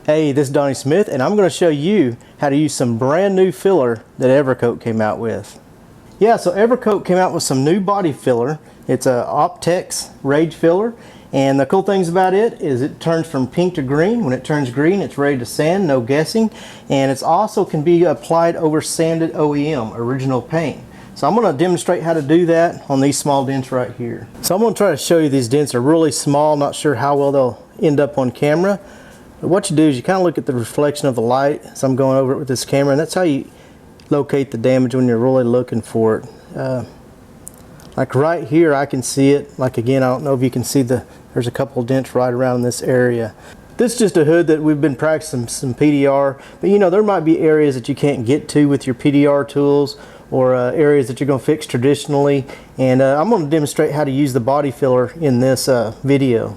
Hey, this is Donnie Smith, and I'm going to show you how to use some brand new filler that Evercoat came out with. Yeah, so Evercoat came out with some new body filler. It's a Optex Rage filler, and the cool things about it is it turns from pink to green. When it turns green, it's ready to sand, no guessing, and it's also can be applied over sanded OEM, original paint. So I'm going to demonstrate how to do that on these small dents right here. So I'm going to try to show you these dents are really small. Not sure how well they'll end up on camera. But what you do is you kind of look at the reflection of the light as I'm going over it with this camera, and that's how you locate the damage when you're really looking for it. Like right here I can see it. Like again, I don't know if you can see there's a couple dents right around this area. This is just a hood that we've been practicing some PDR, but you know there might be areas that you can't get to with your PDR tools, or areas that you're going to fix traditionally, and I'm going to demonstrate how to use the body filler in this video.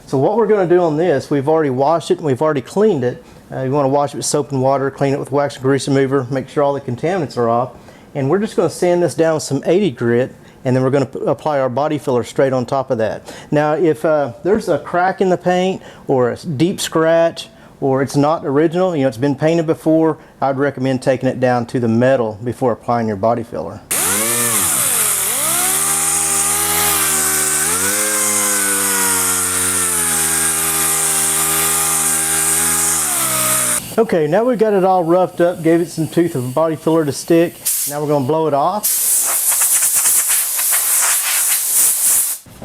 So what we're going to do on this, we've already washed it and we've already cleaned it. You want to wash it with soap and water, clean it with wax and grease remover, make sure all the contaminants are off, and we're just going to sand this down with some 80 grit, and then we're going to apply our body filler straight on top of that. Now if there's a crack in the paint or a deep scratch, or it's not original, you know, it's been painted before, I'd recommend taking it down to the metal before applying your body filler. Okay, now we've got it all roughed up, gave it some tooth of body filler to stick. Now we're going to blow it off.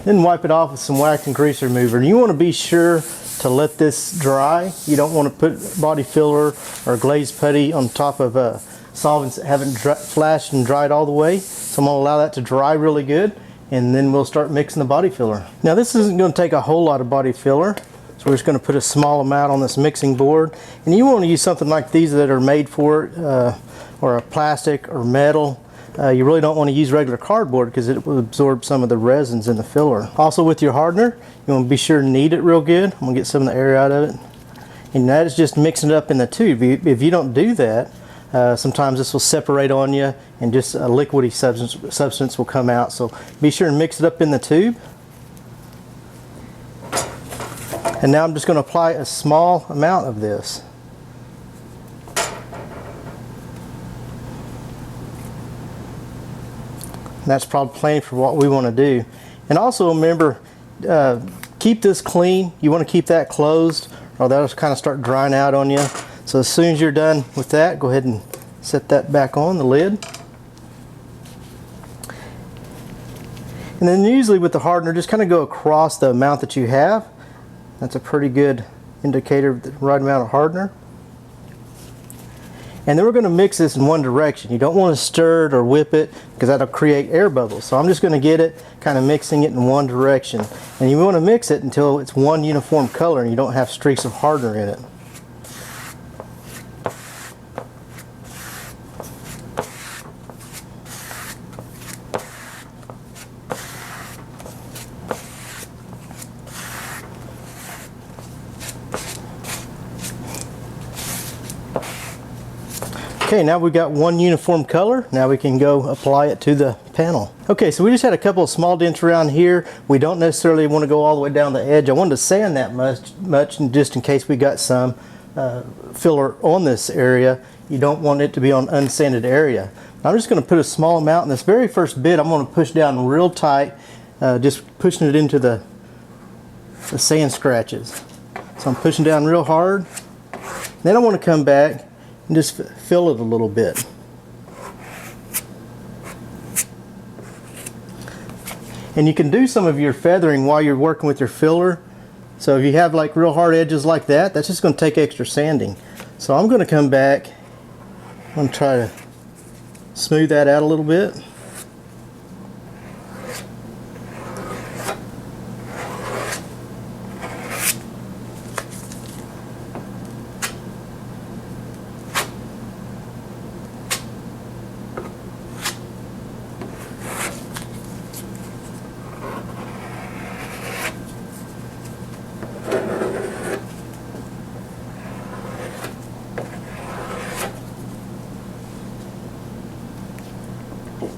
Then wipe it off with some wax and grease remover. And you want to be sure to let this dry. You don't want to put body filler or glazed putty on top of solvents that haven't flashed and dried all the way. So I'm going to allow that to dry really good, and then we'll start mixing the body filler. Now this isn't going to take a whole lot of body filler. So we're just going to put a small amount on this mixing board, and you want to use something like these that are made for it, or a plastic or metal. You really don't want to use regular cardboard because it will absorb some of the resins in the filler. Also with your hardener, you want to be sure to knead it real good. I'm going to get some of the air out of it, and that is just mixing it up in the tube. If you don't do that, sometimes this will separate on you and just a liquidy substance will come out. So be sure and mix it up in the tube. And now I'm just going to apply a small amount of this. And that's probably plenty for what we want to do. And also remember, keep this clean. You want to keep that closed, or that'll kind of start drying out on you. So as soon as you're done with that, go ahead and set that back on, the lid. And then usually with the hardener, just kind of go across the amount that you have. That's a pretty good indicator of the right amount of hardener. And then we're going to mix this in one direction. You don't want to stir it or whip it because that'll create air bubbles. So I'm just going to get it, kind of mixing it in one direction. And you want to mix it until it's one uniform color and you don't have streaks of hardener in it. Okay, now we've got one uniform color. Now we can go apply it to the panel. Okay, so we just had a couple of small dents around here. We don't necessarily want to go all the way down the edge. I wanted to sand that much just in case we got some filler on this area. You don't want it to be on unsanded area. I'm just going to put a small amount in this very first bit. I'm going to push down real tight, just pushing it into the sand scratches. So I'm pushing down real hard. Then I want to come back and just fill it a little bit. And you can do some of your feathering while you're working with your filler. So if you have like real hard edges like that, that's just going to take extra sanding. So I'm going to come back and try to smooth that out a little bit.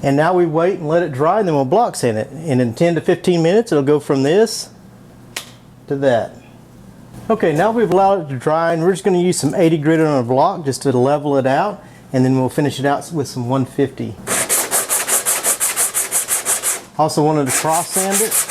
And now we wait and let it dry, and then we'll block sand it. And in 10 to 15 minutes, it'll go from this to that. Okay, now we've allowed it to dry, and we're just going to use some 80 grit on a block just to level it out, and then we'll finish it out with some 150. Also wanted to cross sand it.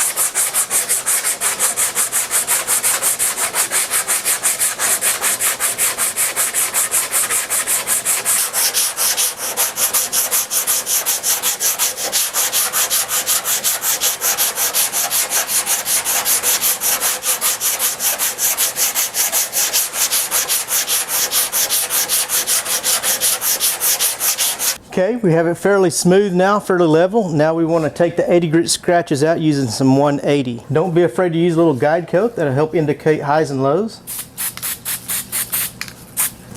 Okay, we have it fairly smooth now, fairly level. Now we want to take the 80 grit scratches out using some 180. Don't be afraid to use a little guide coat. That'll help indicate highs and lows.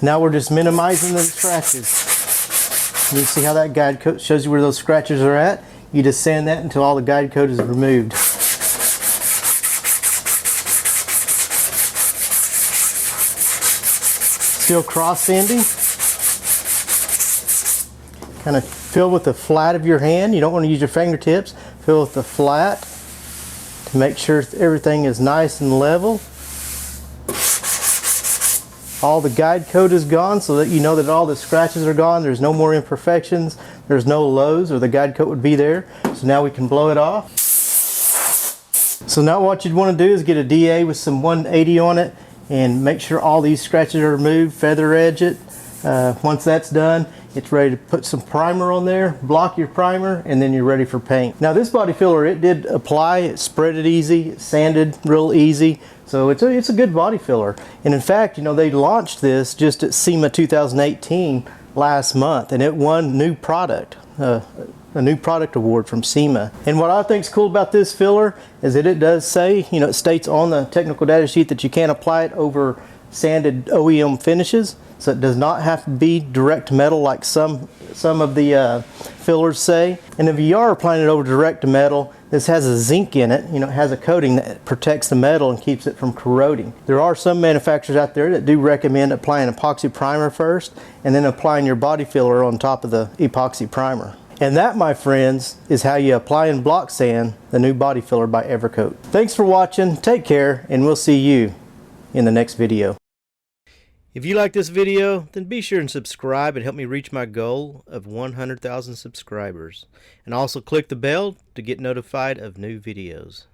Now we're just minimizing the scratches. You see how that guide coat shows you where those scratches are at? You just sand that until all the guide coat is removed. Still cross sanding. Kind of fill with the flat of your hand. You don't want to use your fingertips. Fill with the flat to make sure everything is nice and level. All the guide coat is gone so that you know that all the scratches are gone. There's no more imperfections. There's no lows, or the guide coat would be there. So now we can blow it off. So now what you'd want to do is get a DA with some 180 on it and make sure all these scratches are removed. Feather edge it. Once that's done, it's ready to put some primer on there, block your primer, and then you're ready for paint. Now this body filler, it did apply, it spread it easy, it sanded real easy, so it's a good body filler. And in fact, you know, they launched this just at SEMA 2018 last month, and it won new product, a new product award from SEMA. And what I think is cool about this filler is that it does say, you know, it states on the technical data sheet that you can't apply it over sanded OEM finishes. So it does not have to be direct metal like some of the fillers say. And if you are applying it over direct to metal, this has a zinc in it. You know, it has a coating that protects the metal and keeps it from corroding. There are some manufacturers out there that do recommend applying epoxy primer first and then applying your body filler on top of the epoxy primer. And that, my friends, is how you apply and block sand the new body filler by Evercoat. Thanks for watching, take care, and we'll see you in the next video. If you like this video, then be sure and subscribe and help me reach my goal of 100,000 subscribers. And also click the bell to get notified of new videos.